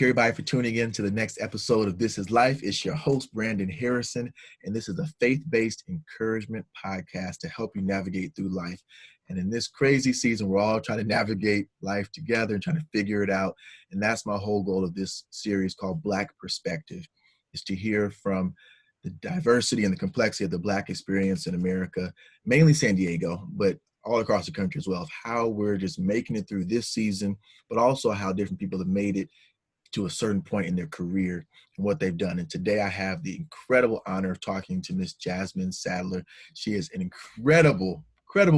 Everybody for tuning in to the next episode of This Is Life. It's your host, Brandon Harrison, and this is a faith-based encouragement podcast to help you navigate through life. And in this crazy season, we're all trying to navigate life together and trying to figure it out. And that's my whole goal of this series called Black Perspective, is to hear from the diversity and the complexity of the Black experience in America, mainly San Diego, but all across the country as well, of how we're just making it through this season, but also how different people have made it to a certain point in their career and what they've done. And today I have the incredible honor of talking to Miss Jasmine Sadler. She is an incredible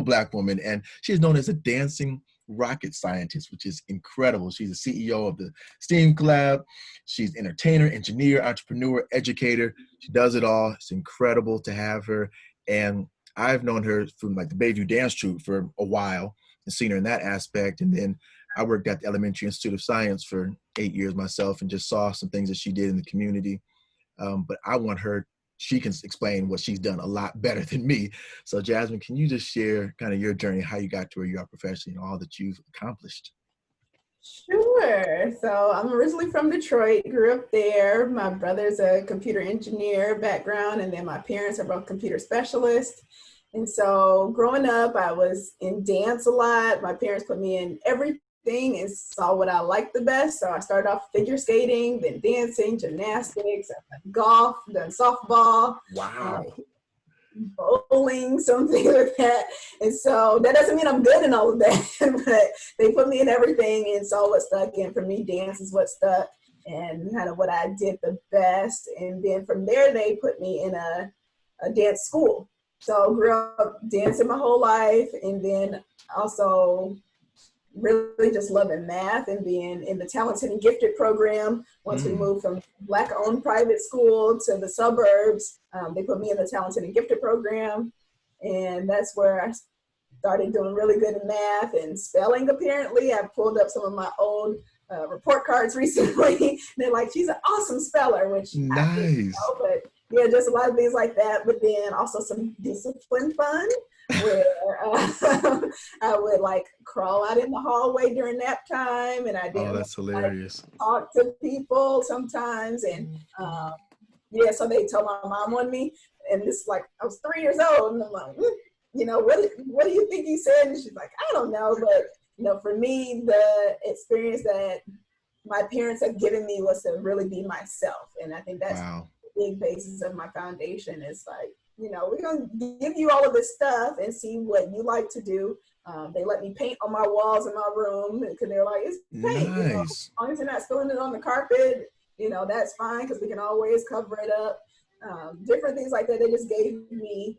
Black woman, and she is known as a dancing rocket scientist, which is incredible. She's the CEO of the STEAM Collab. She's an entertainer, engineer, entrepreneur, educator. She does it all. It's incredible to have her. And I've known her from like the Bayview Dance Troupe for a while and seen her in that aspect. And then I worked at the Elementary Institute of Science for 8 years myself and just saw some things that she did in the community. But I want her, she can explain what she's done a lot better than me. So Jasmine, can you just share kind of your journey, how you got to where you are professionally and all that you've accomplished? Sure. So I'm originally from Detroit, grew up there. My brother's a computer engineer background, and then my parents are both computer specialists. And so growing up, I was in dance a lot. My parents put me in everything and saw what I liked the best. So I started off figure skating, then dancing, gymnastics, golf, done softball. Wow. Bowling, something like that. And so that doesn't mean I'm good in all of that, but they put me in everything and saw what stuck. And for me, dance is what stuck and kind of what I did the best. And then from there, they put me in a dance school. So I grew up dancing my whole life, and then also really just loving math and being in the talented and gifted program. Once we moved from Black-owned private school to the suburbs, they put me in the talented and gifted program. And that's where I started doing really good in math and spelling, apparently. I pulled up some of my old report cards recently. They're like, she's an awesome speller, which nice. I didn't know, but yeah, just a lot of things like that. But then also some discipline fun, where I would like crawl out in the hallway during nap time, and I didn't that's hilarious. Talk to people sometimes, and yeah, so they told my mom on me, and this like I was 3 years old, and I'm like, you know, what do you think you said? And she's like, I don't know, but you know, for me, the experience that my parents have given me was to really be myself, and I think that's the big basis of my foundation. Is like, you know, we're going to give you all of this stuff and see what you like to do. They let me paint on my walls in my room because they're like, it's paint. Nice. You know, as long as you're not spilling it on the carpet, you know, that's fine because we can always cover it up. Different things like that. They just gave me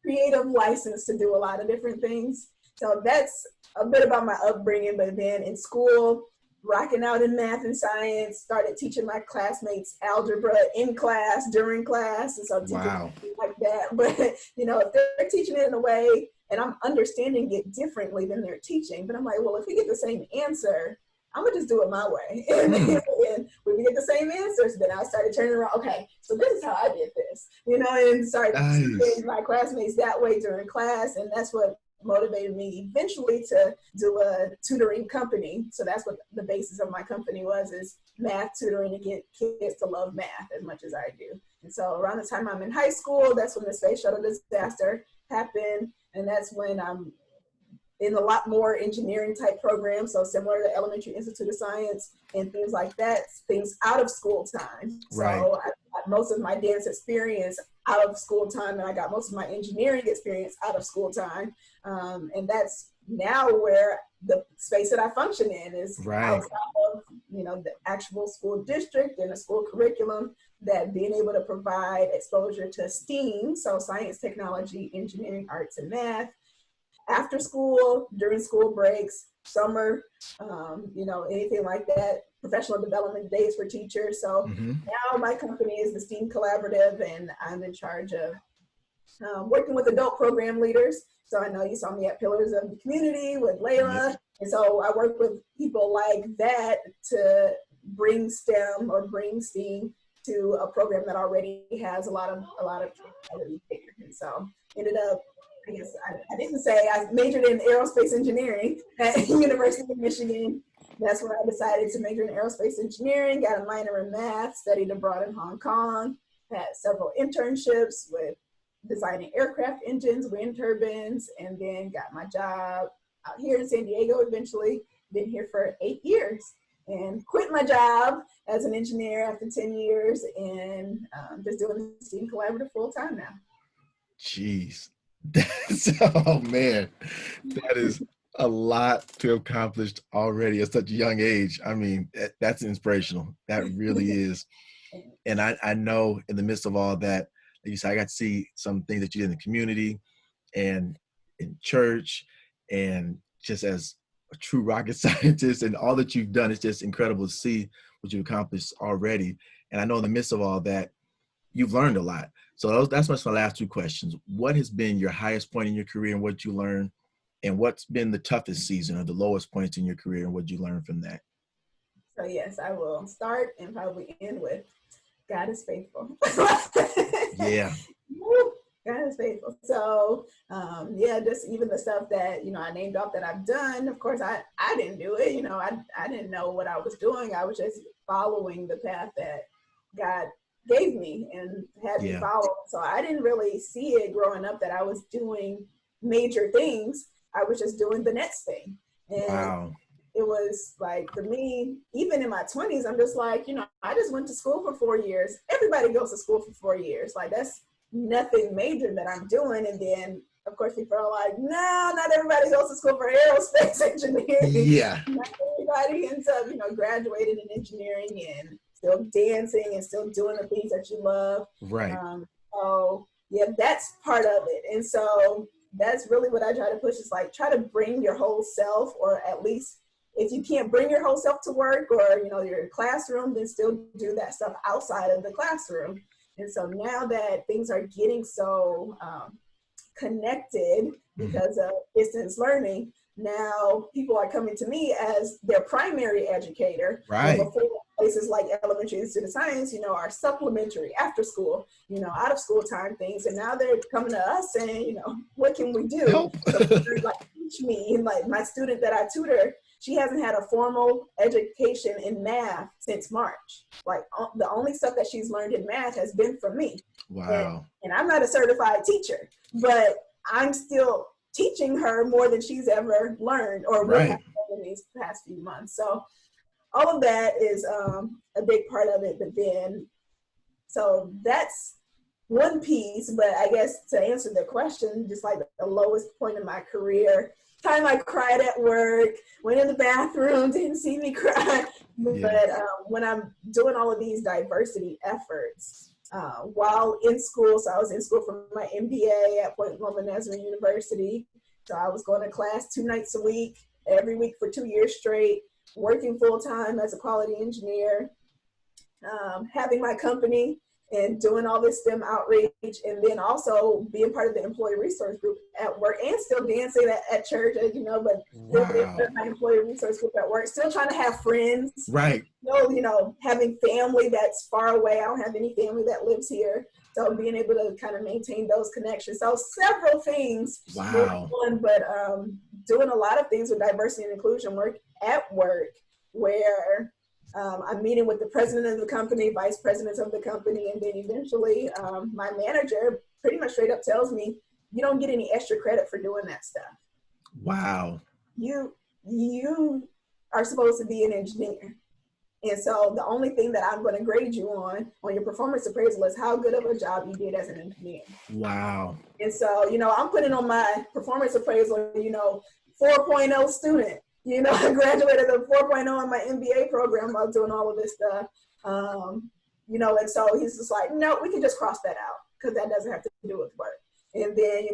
creative license to do a lot of different things. So that's a bit about my upbringing. But then in school, rocking out in math and science, started teaching my classmates algebra in class, during class, and so teaching like that. But you know, if they're teaching it in a way and I'm understanding it differently than they're teaching, but I'm like, well, if we get the same answer, I'm gonna just do it my way. And when we get the same answers, then I started turning around, okay, so this is how I did this, you know, and started teaching my classmates that way during class, and that's what motivated me eventually to do a tutoring company. So that's what the basis of my company was, is math tutoring to get kids to love math as much as I do. And so around the time I'm in high school, that's when the space shuttle disaster happened. And that's when I'm in a lot more engineering type programs. So similar to Elementary Institute of Science and things like that, things out of school time. Right. So I got most of my dance experience out of school time, and I got most of my engineering experience out of school time. And that's now where the space that I function in is outside of, you know, the actual school district and a school curriculum, that being able to provide exposure to STEAM, so science, technology, engineering, arts, and math, after school, during school breaks, summer, you know, anything like that, professional development days for teachers. So now my company is the STEAM Collaborative, and I'm in charge of working with adult program leaders. So I know you saw me at Pillars of the Community with Layla. And so I work with people like that to bring STEM or bring STEAM to a program that already has a lot of figure. And so ended up, I guess I didn't say I majored in aerospace engineering at University of Michigan, that's where I decided to major in aerospace engineering, got a minor in math, studied abroad in Hong Kong, had several internships with designing aircraft engines, wind turbines, and then got my job out here in San Diego eventually. Been here for 8 years and quit my job as an engineer after 10 years and just doing the student collaborative full time now. Jeez. Oh man, that is a lot to have accomplished already at such a young age. I mean, that's inspirational. That really is. And I know in the midst of all that, like you said, I got to see some things that you did in the community and in church, and just as a true rocket scientist, and all that you've done. It's just incredible to see what you've accomplished already. And I know in the midst of all that, you've learned a lot. So that's my last two questions. What has been your highest point in your career and what you learned? And what's been the toughest season or the lowest points in your career and what you learned from that? So yes, I will start and probably end with God is faithful. Yeah. God is faithful. So yeah, just even the stuff that, I named off that I've done, of course, I didn't do it. I didn't know what I was doing. I was just following the path that God gave me and had me follow. So I didn't really see it growing up that I was doing major things. I was just doing the next thing. And it was like, for me, even in my 20s, I'm just like, I just went to school for 4 years. Everybody goes to school for 4 years. Like, that's nothing major that I'm doing. And then, of course, people are like, no, not everybody goes to school for aerospace engineering. Yeah. Not everybody ends up, graduated in engineering and still dancing and still doing the things that you love. Right. So, yeah, that's part of it. And so that's really what I try to push, is like, try to bring your whole self, or at least if you can't bring your whole self to work or, your classroom, then still do that stuff outside of the classroom. And so now that things are getting so connected because of distance learning, now people are coming to me as their primary educator. Right. Before, places like elementary and student science, are supplementary after school, out of school time things. And now they're coming to us saying, what can we do? Help. So, like, teach me. Like, my student that I tutor, she hasn't had a formal education in math since March. Like, the only stuff that she's learned in math has been from me. Wow. And I'm not a certified teacher, but I'm still teaching her more than she's ever learned or will have in these past few months. So all of that is a big part of it. But then, so that's one piece. But I guess to answer the question, just like the lowest point in my career, time I cried at work, went in the bathroom, didn't see me cry. But when I'm doing all of these diversity efforts, while in school, so I was in school for my MBA at Point Loma Nazarene University. So I was going to class 2 nights a week, every week for 2 years straight, working full time as a quality engineer, having my company and doing all this STEM outreach, and then also being part of the employee resource group at work, and still dancing at church, as you know, but still being part of my employee resource group at work, still trying to have friends. Right. Still, having family that's far away. I don't have any family that lives here. So being able to kind of maintain those connections. So several things. Wow. But doing a lot of things with diversity and inclusion work at work, where I'm meeting with the president of the company, vice presidents of the company, and then eventually my manager pretty much straight up tells me, you don't get any extra credit for doing that stuff. Wow. You are supposed to be an engineer. And so the only thing that I'm going to grade you on your performance appraisal is how good of a job you did as an engineer. Wow. And so, I'm putting on my performance appraisal, 4.0 student. I graduated with a 4.0 in my MBA program while doing all of this stuff. And so he's just like, no, we can just cross that out because that doesn't have to do with work. And then,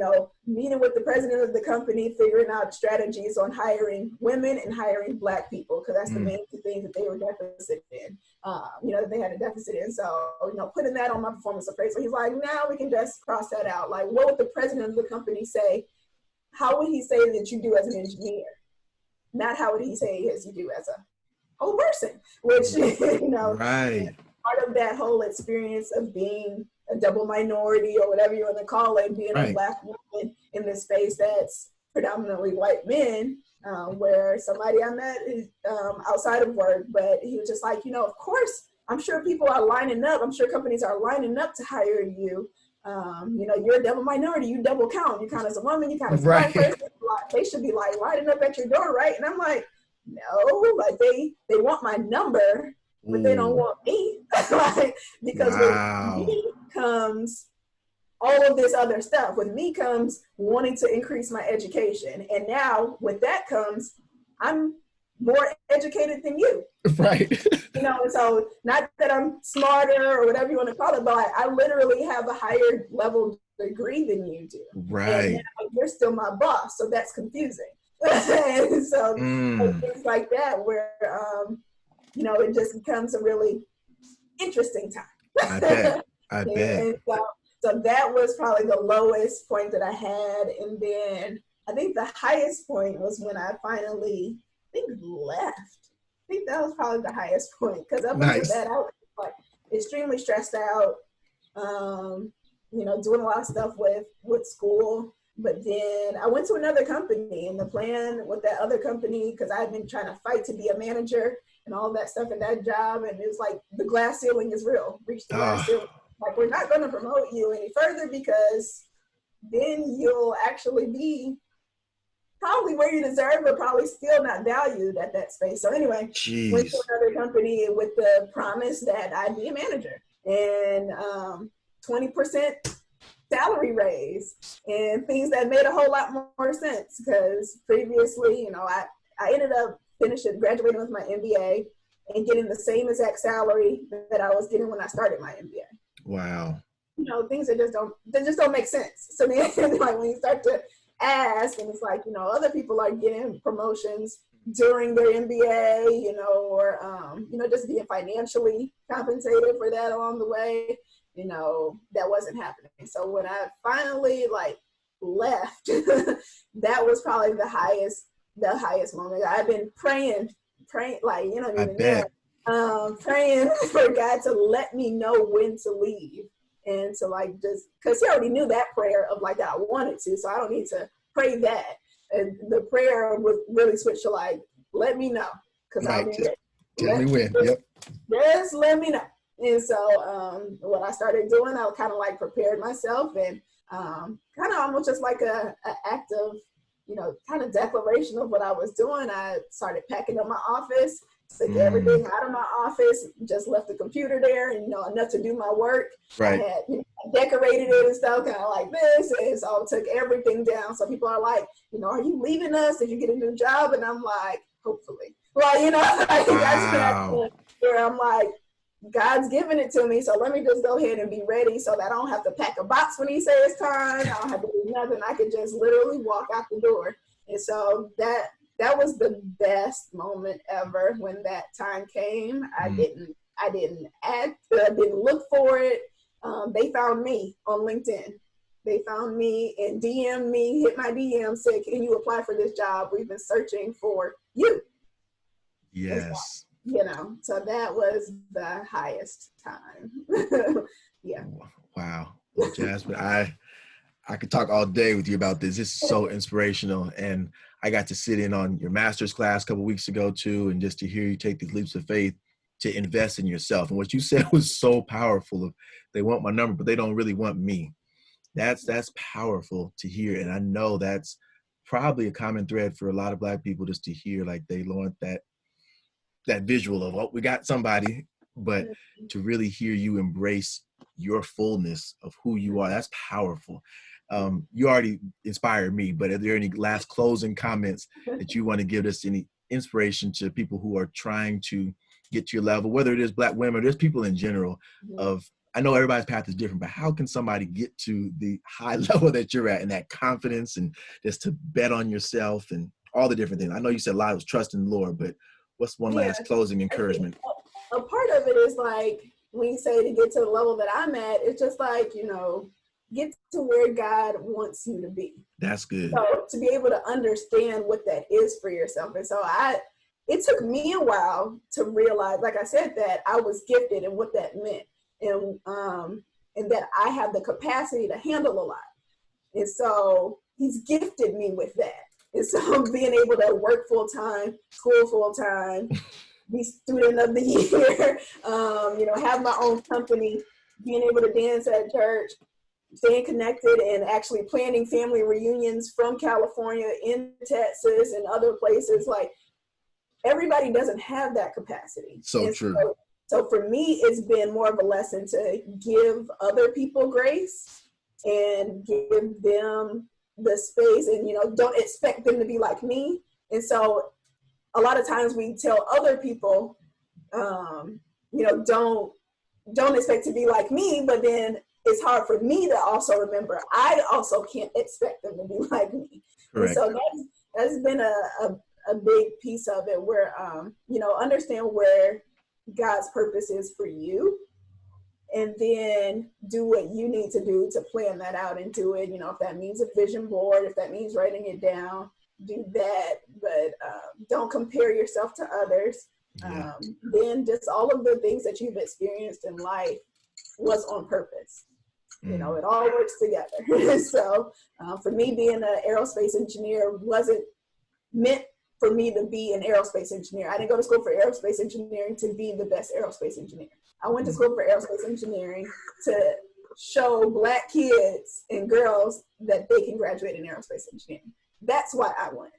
meeting with the president of the company, figuring out strategies on hiring women and hiring Black people, because that's the main two things that they were deficit in, that they had a deficit in. So, putting that on my performance appraisal, he's like, now we can just cross that out. Like, what would the president of the company say? How would he say that you do as an engineer? Not how would he say as you do as a whole person, which, right. Part of that whole experience of being a double minority or whatever you want to call it, being a Black woman in this space that's predominantly white men, where somebody I met is outside of work, but he was just like, of course, I'm sure people are lining up. I'm sure companies are lining up to hire you. You're a double minority, you double count. You count as a woman, you count as a black person. They should be like lining up at your door, right? And I'm like, no, like they want my number, but they don't want me. Like, because with me comes all of this other stuff. With me comes wanting to increase my education. And now with that comes, I'm more educated than you. Right. So not that I'm smarter or whatever you want to call it, but I literally have a higher level degree than you do. Right. And now you're still my boss. So that's confusing. And so things like that where, it just becomes a really interesting time. I bet. And so that was probably the lowest point that I had. And then I think the highest point was when I finally, left. I think that was probably the highest point, because up until that, I was like extremely stressed out, doing a lot of stuff with school. But then I went to another company, and the plan with that other company, because I had been trying to fight to be a manager and all that stuff in that job, and it was like the glass ceiling is real. Reach the glass ceiling. Like, we're not going to promote you any further, because then you'll actually be probably where you deserve, but probably still not valued at that space. So anyway, went to another company with the promise that I'd be a manager, and 20% salary raise, and things that made a whole lot more sense, because previously, I ended up graduating with my MBA and getting the same exact salary that I was getting when I started my MBA. Wow. Things that just don't make sense. So then, like, when you start to ask, and it's like, other people are getting promotions during their MBA, or just being financially compensated for that along the way, that wasn't happening. So when I finally left, that was probably the highest moment. I've been praying, like, praying for God to let me know when to leave, and to just, because he already knew that prayer of that I wanted to, so I don't need to pray that. And the prayer would really switch to let me know, because I'll be ready. Tell me when. Yep. Just let me know. And so what I started doing, I kind of prepared myself, and kind of almost just like a act of, kind of declaration of what I was doing. I started packing up my office, took everything out of my office, just left the computer there, and enough to do my work. Right. I had decorated it and stuff, kind of like this, and so I took everything down. So people are like, are you leaving us? Did you get a new job? And I'm like, hopefully. Well, Wow. where I'm like, God's giving it to me, so let me just go ahead and be ready, so that I don't have to pack a box when he says it's time. I don't have to do nothing. I could just literally walk out the door. And so that was the best moment ever when that time came. I didn't look for it. They found me on LinkedIn. They found me and DM'd me, hit my DM, said, can you apply for this job? We've been searching for you. Yes. So that was the highest time. Yeah. Wow. Well, Jasmine, I could talk all day with you about this. This is so inspirational. And I got to sit in on your master's class a couple of weeks ago too, and just to hear you take these leaps of faith to invest in yourself. And what you said was so powerful. They want my number, but they don't really want me. That's powerful to hear. And I know that's probably a common thread for a lot of Black people, just to hear they want that visual of, oh, we got somebody, but to really hear you embrace your fullness of who you are, that's powerful. You already inspired me, but are there any last closing comments that you want to give us, any inspiration to people who are trying to get to your level, whether it is Black women or just people in general, of, I know everybody's path is different, but how can somebody get to the high level that you're at, and that confidence, and just to bet on yourself and all the different things? I know you said a lot was trust in the Lord, but what's one last closing encouragement? A part of it is when you say to get to the level that I'm at, it's just get to where God wants you to be. That's good. So to be able to understand what that is for yourself. And so it took me a while to realize, like I said, that I was gifted and what that meant. And that I have the capacity to handle a lot. And so he's gifted me with that. And so being able to work full-time, school full-time, be student of the year, have my own company, being able to dance at church, staying connected, and actually planning family reunions from California in Texas and other places. Like, everybody doesn't have that capacity. So true. So for me, it's been more of a lesson to give other people grace and give them the space, and, don't expect them to be like me. And so a lot of times we tell other people, don't expect to be like me, but then it's hard for me to also remember I also can't expect them to be like me. Correct. And so that's been a big piece of it, where understand where God's purpose is for you, and then do what you need to do to plan that out and do it. If that means a vision board, if that means writing it down, do that, but don't compare yourself to others. Yeah. Then just all of the things that you've experienced in life was on purpose. It all works together. So for me, being an aerospace engineer wasn't meant for me to be an aerospace engineer. I didn't go to school for aerospace engineering to be the best aerospace engineer. I went to school for aerospace engineering to show Black kids and girls that they can graduate in aerospace engineering. That's why I went.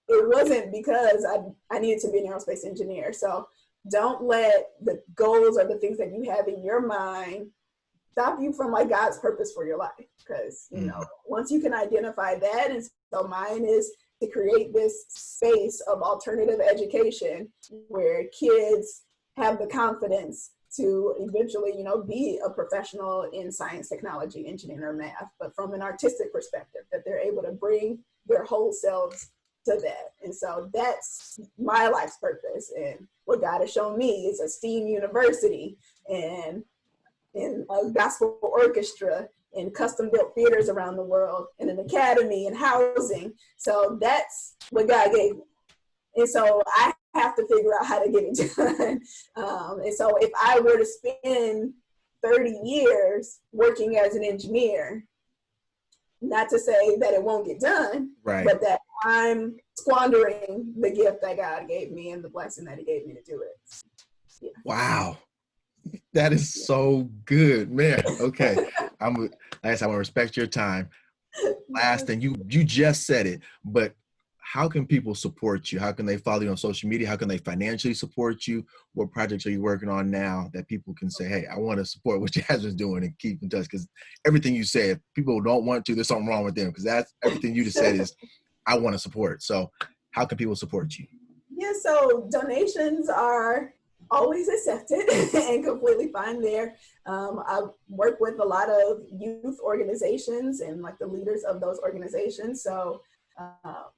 It wasn't because I needed to be an aerospace engineer. So don't let the goals or the things that you have in your mind stop you from God's purpose for your life. Because, once you can identify that, and so mine is to create this space of alternative education where kids have the confidence to eventually, be a professional in science, technology, engineering, or math, but from an artistic perspective, that they're able to bring their whole selves to that. And so that's my life's purpose. And what God has shown me is a STEAM university and a gospel orchestra and custom built theaters around the world and an academy and housing. So that's what God gave me. And so I have to figure out how to get it done. And so if I were to spend 30 years working as an engineer, not to say that it won't get done, right, but that I'm squandering the gift that God gave me and the blessing that he gave me to do it. Yeah. Wow. That is so good, man. Okay. I want to respect your time. Last thing, you just said it, but how can people support you? How can they follow you on social media? How can they financially support you? What projects are you working on now that people can say, hey, I want to support what Jasmine's doing and keep in touch? Because everything you said, people don't want to, there's something wrong with them, because that's everything you just said is, I want to support. So how can people support you? Yeah, so donations are always accepted and completely fine there. I work with a lot of youth organizations and the leaders of those organizations. So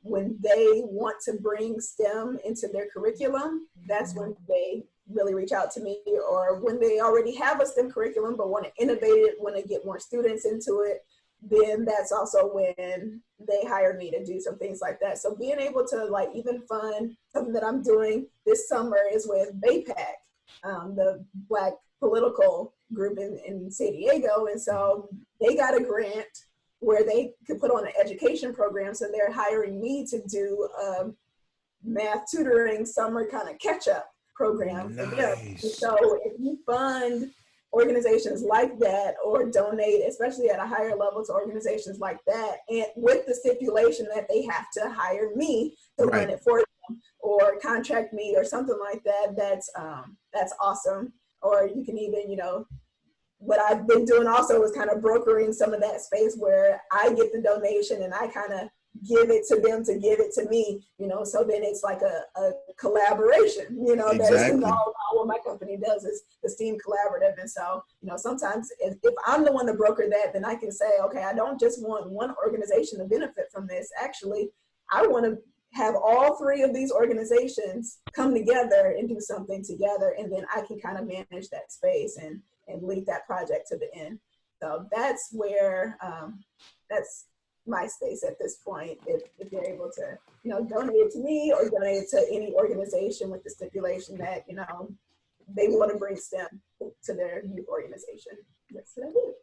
when they want to bring STEM into their curriculum, that's when they really reach out to me. Or when they already have a STEM curriculum but want to innovate it, want to get more students into it, then that's also when they hire me to do some things like that. So being able to even fund something that I'm doing this summer is with BayPAC, the Black political group in San Diego. And so they got a grant where they could put on an education program. So they're hiring me to do a math tutoring summer kind of catch-up program for them. And so if you fund organizations like that or donate, especially at a higher level to organizations like that, and with the stipulation that they have to hire me to run it for them or contract me or something like that, that's awesome. Or you can even, what I've been doing also is kind of brokering some of that space where I get the donation and I kind of give it to them to give it to me, so then it's like a collaboration, Exactly. That's all what my company does is the STEAM Collaborative. And so, sometimes if I'm the one to broker that, then I can say, okay, I don't just want one organization to benefit from this. Actually, I want to have all three of these organizations come together and do something together. And then I can kind of manage that space and lead that project to the end. So that's where, that's my space at this point. If you're able to, donate it to me or donate it to any organization with the stipulation that, they want to bring STEM to their youth organization. That's what I do.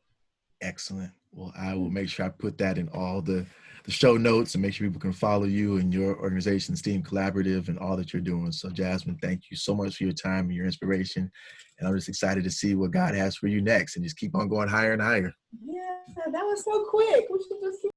Excellent. Well, I will make sure I put that in all the the show notes and make sure people can follow you and your organization, STEAM Collaborative, and all that you're doing. So Jasmine, thank you so much for your time and your inspiration. And I'm just excited to see what God has for you next, and just keep on going higher and higher. Yeah, that was so quick. We should just keep